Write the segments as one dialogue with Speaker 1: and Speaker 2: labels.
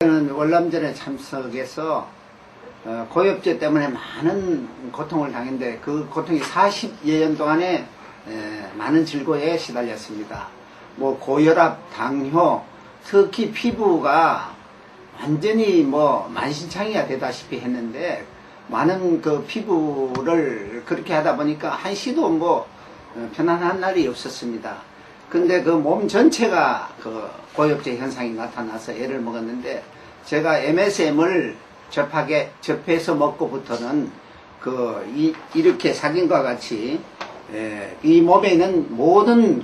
Speaker 1: 저는 월남전에 참석해서 고엽제 때문에 많은 고통을 당했는데 그 고통이 40여 년 동안에 많은 질고에 시달렸습니다. 뭐 고혈압, 당뇨, 특히 피부가 완전히 뭐 만신창이가 되다시피 했는데 많은 그 피부를 그렇게 하다 보니까 한시도 뭐 편안한 날이 없었습니다. 근데 그 몸 전체가 그 고엽제 현상이 나타나서 애를 먹었는데 제가 엠에스엠을 접해서 먹고부터는 이렇게 사진과 같이 이 몸에 있는 모든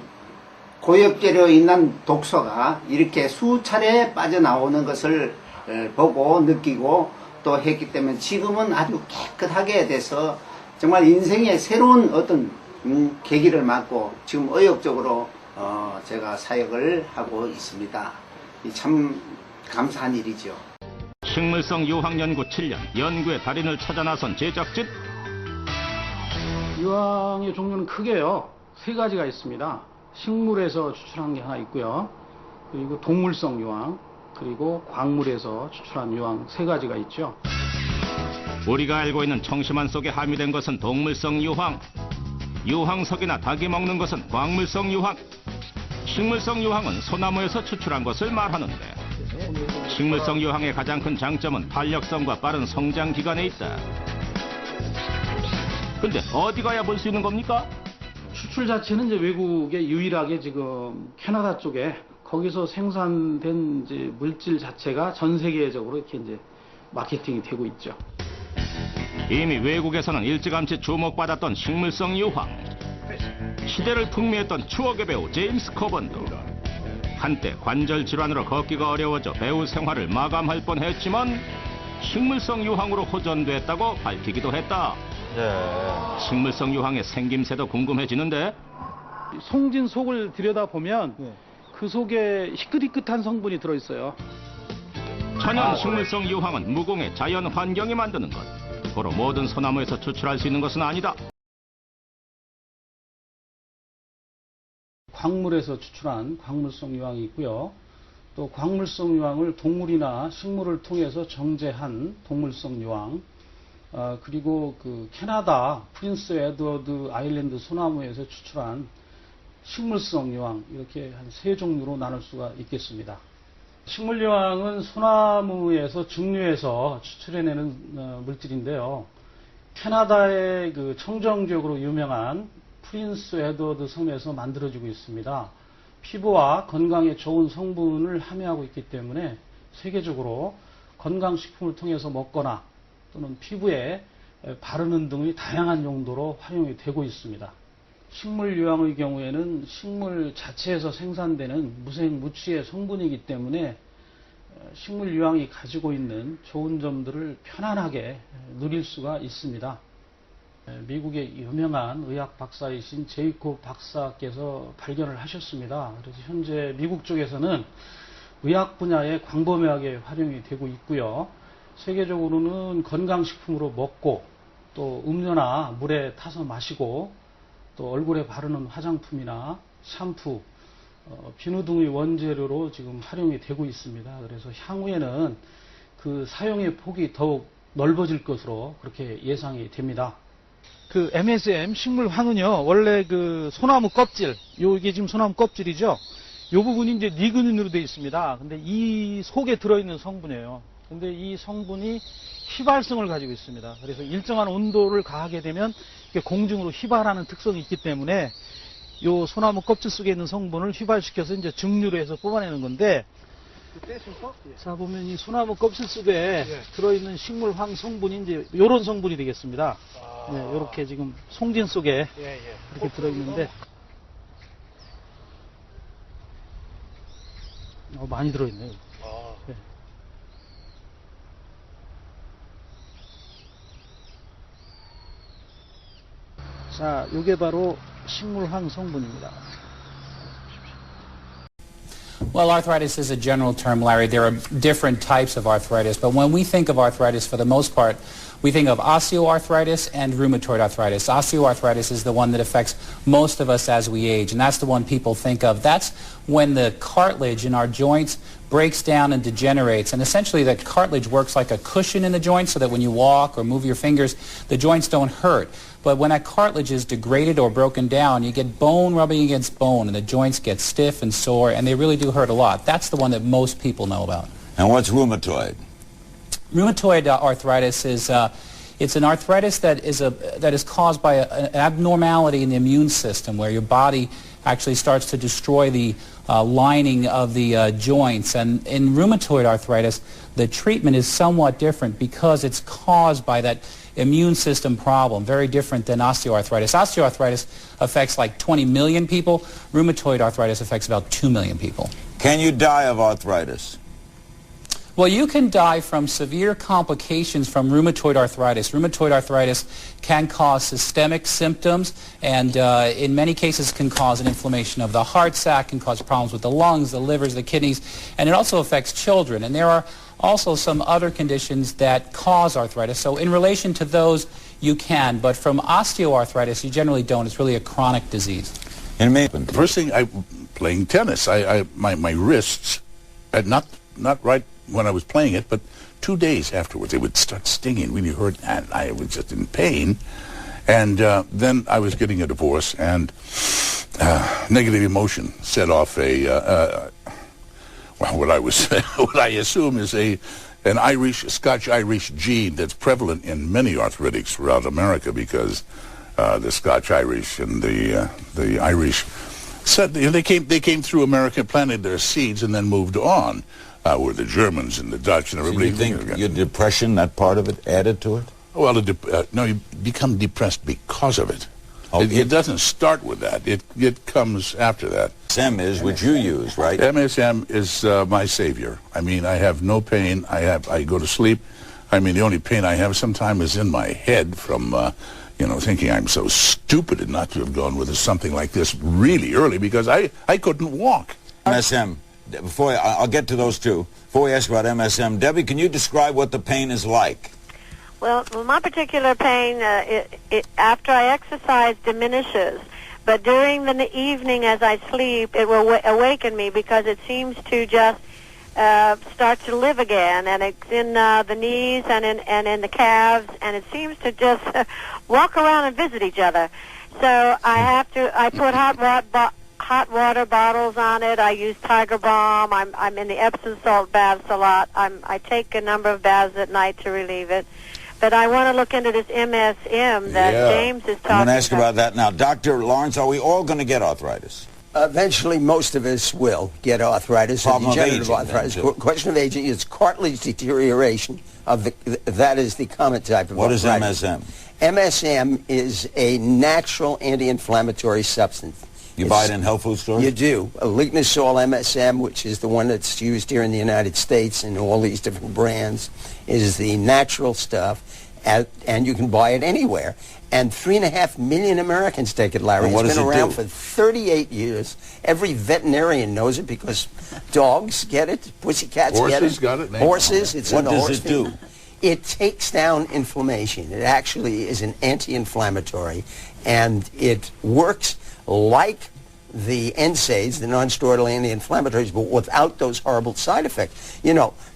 Speaker 1: 고엽제로 인한 독소가 이렇게 수차례 빠져나오는 것을 보고 느끼고 또 했기 때문에 지금은 아주 깨끗하게 돼서 정말 인생의 새로운 어떤 계기를 맞고 지금 의욕적으로 제가 사역을 하고 있습니다. 참 감사한 일이죠.
Speaker 2: 식물성 유황 연구 7년, 연구의 달인을 찾아 나선 제작진.
Speaker 3: 유황의 종류는 크게요. 세 가지가 있습니다. 식물에서 추출한 게 하나 있고요. 그리고 동물성 유황, 그리고 광물에서 추출한 유황 세 가지가 있죠.
Speaker 2: 우리가 알고 있는 청심환 속에 함유된 것은 동물성 유황. 유황석이나 닭이 먹는 것은 광물성 유황. 식물성 유황은 소나무에서 추출한 것을 말하는데 식물성 유황의 가장 큰 장점은 탄력성과 빠른 성장 기간에 있다. 근데 어디 가야 볼 수 있는 겁니까?
Speaker 3: 추출 자체는 이제 외국에 유일하게 지금 캐나다 쪽에 거기서 생산된 이제 물질 자체가 전 세계적으로 이렇게 이제 마케팅이 되고 있죠.
Speaker 2: 이미 외국에서는 일찌감치 주목받았던 식물성 유황. 시대를 풍미했던 추억의 배우 제임스 커번도 한때 관절 질환으로 걷기가 어려워져 배우 생활을 마감할 뻔했지만 식물성 유황으로 호전됐다고 밝히기도 했다. 식물성 유황의 생김새도 궁금해지는데
Speaker 3: 송진 속을 들여다보면 그 속에 희끗희끗한 성분이 들어있어요.
Speaker 2: 천연 식물성 유황은 무공의 자연 환경이 만드는 것. 고로 모든 소나무에서 추출할 수 있는 것은 아니다.
Speaker 3: 광물에서 추출한 광물성 유황이 있고요. 또 광물성 유황을 동물이나 식물을 통해서 정제한 동물성 유황, 그리고 그 캐나다 프린스 에드워드 아일랜드 소나무에서 추출한 식물성 유황, 이렇게 한 세 종류로 나눌 수가 있겠습니다. 식물 유황은 소나무에서 증류해서 추출해내는 물질인데요. 캐나다의 그 청정 지역으로 유명한 프린스 에드워드 섬에서 만들어지고 있습니다. 피부와 건강에 좋은 성분을 함유하고 있기 때문에 세계적으로 건강식품을 통해서 먹거나 또는 피부에 바르는 등의 다양한 용도로 활용이 되고 있습니다. 식물 유황의 경우에는 식물 자체에서 생산되는 무생무취의 성분이기 때문에 식물 유황이 가지고 있는 좋은 점들을 편안하게 누릴 수가 있습니다. 미국의 유명한 의학 박사이신 제이콥 박사께서 발견을 하셨습니다. 그래서 현재 미국 쪽에서는 의학 분야에 광범위하게 활용이 되고 있고요. 세계적으로는 건강식품으로 먹고 또 음료나 물에 타서 마시고 또 얼굴에 바르는 화장품이나 샴푸, 비누 등의 원재료로 지금 활용이 되고 있습니다. 그래서 향후에는 그 사용의 폭이 더욱 넓어질 것으로 그렇게 예상이 됩니다. 그 엠에스엠 식물황은요, 원래 그 소나무 껍질, 이게 지금 소나무 껍질이죠. 이 부분이 이제 리그닌으로 되어 있습니다. 근데 이 속에 들어있는 성분이에요. 근데 이 성분이 휘발성을 가지고 있습니다. 그래서 일정한 온도를 가하게 되면 공중으로 휘발하는 특성이 있기 때문에 이 소나무 껍질 속에 있는 성분을 휘발시켜서 이제 증류로 해서 뽑아내는 건데, 자 보면 이 소나무 껍질 속에 들어있는 식물황 성분이 이제 이런 성분이 되겠습니다. 네, 이렇게 지금 송진 속에 이렇게 들어있는데 많이 들어있네요. 네. 자, 이게 바로 식물황 성분입니다.
Speaker 4: Well, arthritis is a general term, Larry. There are different types of arthritis, but when we think of arthritis, for the most part, we think of osteoarthritis and rheumatoid arthritis. Osteoarthritis is the one that affects most of us as we age, and that's the one people think of. That's when the cartilage in our joints breaks down and degenerates, and essentially that cartilage works like a cushion in the joint so that when you walk or move your fingers, the joints don't hurt. But when that cartilage is degraded or broken down, you get bone rubbing against bone, and the joints get stiff and sore, and they really do hurt a lot. That's the one that most people know about.
Speaker 5: And what's rheumatoid?
Speaker 4: Rheumatoid arthritis is it's an arthritis that is caused by an abnormality in the immune system, where your body actually starts to destroy the lining of the joints. And in rheumatoid arthritis, the treatment is somewhat different because it's caused by that immune system problem, very different than osteoarthritis. Osteoarthritis affects like 20 million people. Rheumatoid arthritis affects about 2 million people.
Speaker 5: Can you die of arthritis?
Speaker 4: Well, you can die from severe complications from rheumatoid arthritis. Rheumatoid arthritis can cause systemic symptoms, and in many cases can cause an inflammation of the heart sac, can cause problems with the lungs, the livers, the kidneys, and it also affects children. And there are also some other conditions that cause arthritis. So in relation to those, you can, but from osteoarthritis, you generally don't. It's really a chronic disease.
Speaker 5: And
Speaker 6: The first thing, playing tennis, my wrists, not right when I was playing it, but 2 days afterwards, they would start stinging, really hurt, and I was just in pain. And then I was getting a divorce, and negative emotion set off what I assume is an Scotch-Irish gene that's prevalent in many arthritics throughout America, because the Scotch-Irish and the Irish said they came through America, planted their seeds, and then moved on. Were the Germans and the Dutch and everybody.
Speaker 5: So you think your depression, that part of it, added to it?
Speaker 6: Well, no, you become depressed because of it.
Speaker 5: Okay.
Speaker 6: It doesn't start with that. It comes after that.
Speaker 5: MSM is, which you use, right?
Speaker 6: MSM is my savior. I mean, I have no pain. I go to sleep. I mean, the only pain I have sometimes is in my head from, thinking I'm so stupid not to have gone with something like this really early, because I couldn't walk.
Speaker 5: MSM. I'll get to those two. Before we ask about MSM, Debbie, can you describe what the pain is like?
Speaker 7: Well, my particular pain, after I exercise, diminishes. But during the evening as I sleep, it will awaken me, because it seems to just start to live again. And it's in the knees and in the calves, and it seems to just walk around and visit each other. So I put hot water bottles on it. I use Tiger Balm. I'm in the Epsom salt baths a lot. I take a number of baths at night to relieve it. But I want to look into this MSM that James is talking about.
Speaker 5: I'm going to ask about that now. Dr. Lawrence, are we all going to get arthritis?
Speaker 8: Eventually, most of us will get arthritis,
Speaker 5: Problem of
Speaker 8: degenerative
Speaker 5: aging,
Speaker 8: arthritis.
Speaker 5: then, too.
Speaker 8: Question of aging is cartilage deterioration that is the common type of arthritis.
Speaker 5: What is MSM?
Speaker 8: MSM is a natural anti-inflammatory substance.
Speaker 5: You buy it in health food stores?
Speaker 8: You do. Lignosol MSM, which is the one that's used here in the United States in all these different brands, is the natural stuff, and you can buy it anywhere. And 3.5 million Americans take it, Larry.
Speaker 5: And what
Speaker 8: it's been
Speaker 5: does it
Speaker 8: around
Speaker 5: do?
Speaker 8: for 38 years. Every veterinarian knows it, because dogs get it, pussycats get it.
Speaker 6: Horses got it.
Speaker 8: Horses, it's
Speaker 5: What
Speaker 8: in the
Speaker 5: does
Speaker 8: horse
Speaker 5: it do?
Speaker 8: feed. It takes down inflammation. It actually is an anti-inflammatory, and it works like the NSAIDs, the non-steroidal anti-inflammatories, but without those horrible side effects.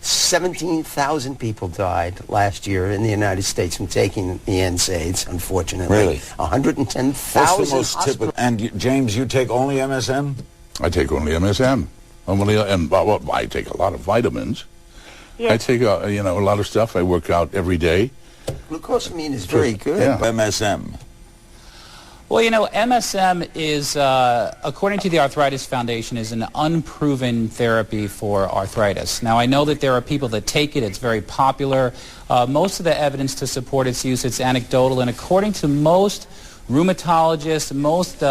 Speaker 8: 17,000 people died last year in the United States from taking the NSAIDs, unfortunately.
Speaker 5: Really?
Speaker 8: 110,000
Speaker 5: What's the most typical? And James, you take only MSM?
Speaker 6: I take only MSM. I take a lot of vitamins.
Speaker 7: Yes.
Speaker 6: I take a lot of stuff. I work out every day.
Speaker 8: Glucosamine is very good.
Speaker 6: Yeah.
Speaker 5: MSM.
Speaker 4: Well, MSM is, according to the Arthritis Foundation, is an unproven therapy for arthritis. Now, I know that there are people that take it. It's very popular. Most of the evidence to support its use, it's anecdotal. And according to most rheumatologists, most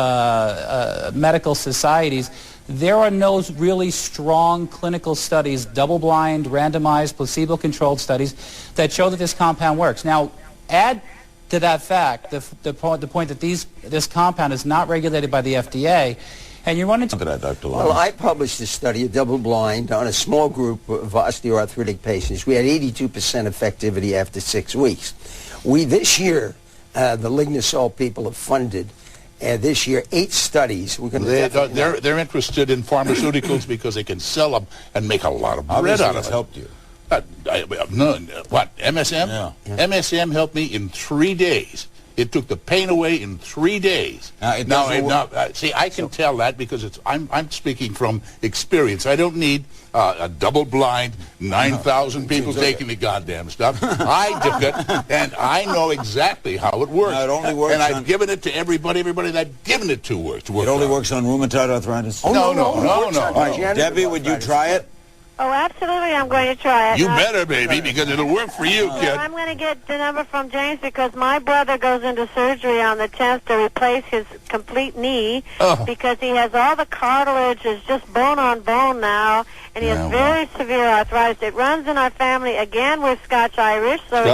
Speaker 4: medical societies, there are no really strong clinical studies, double-blind, randomized, placebo-controlled studies that show that this compound works. Now, add to that fact the point that this compound is not regulated by the FDA, and you run into
Speaker 5: that, Dr. Lawrence.
Speaker 8: Well, I published a study, a double-blind, on a small group of osteoarthritic patients. We had 82% effectivity after 6 weeks. This year, the Lignosol people have funded this year 8 studies. We're going to
Speaker 6: They're interested in pharmaceuticals because they can sell them and make a lot of bread
Speaker 5: Obviously
Speaker 6: out of
Speaker 5: it's
Speaker 6: it.
Speaker 5: helped you.
Speaker 6: What, MSM?
Speaker 5: Yeah.
Speaker 6: MSM helped me in 3 days. It took the pain away in 3 days. See, I can tell that because I'm speaking from experience. I don't need a double-blind, 9,000 people taking the goddamn stuff. I took it, and I know exactly how it works.
Speaker 5: Now, it only works
Speaker 6: and I've given it to everybody that I've given it to works.
Speaker 5: It only works on rheumatoid arthritis?
Speaker 8: Oh,
Speaker 6: No.
Speaker 5: All right, Debbie, would you try it?
Speaker 7: Oh, absolutely, I'm going to try it.
Speaker 6: You better, baby, because it'll work for you, kid.
Speaker 7: I'm going to get the number from James because my brother goes into surgery on the 10th to replace his complete knee because he has all the cartilage is just bone on bone now, and he has very severe arthritis. It runs in our family. Again, we're Scotch-Irish, so